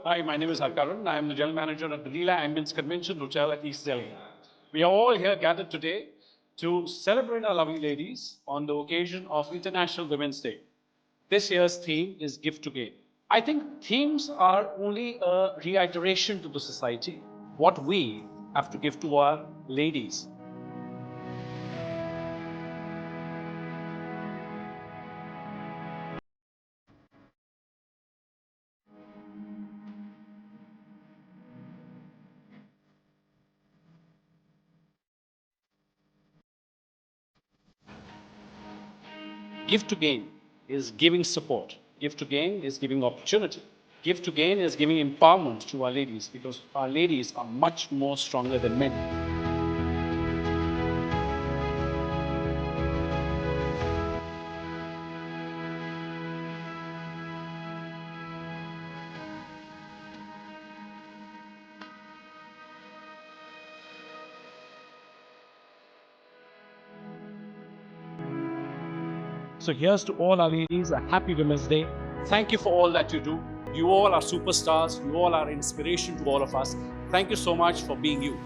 Hi, my name is Harkaran. I am the General Manager at the Leela Ambience Convention Hotel at East Delhi. We are all here gathered today to celebrate our lovely ladies on the occasion of International Women's Day. This year's theme is Give to Gain. I think themes are only a reiteration to the society, what we have to give to our ladies. Give to gain is giving support. Give to gain is giving opportunity. Give to gain is giving empowerment to our ladies because our ladies are much more stronger than men. So here's to all our ladies, a happy Women's Day. Thank you for all that you do. You all are superstars. You all are inspiration to all of us. Thank you so much for being you.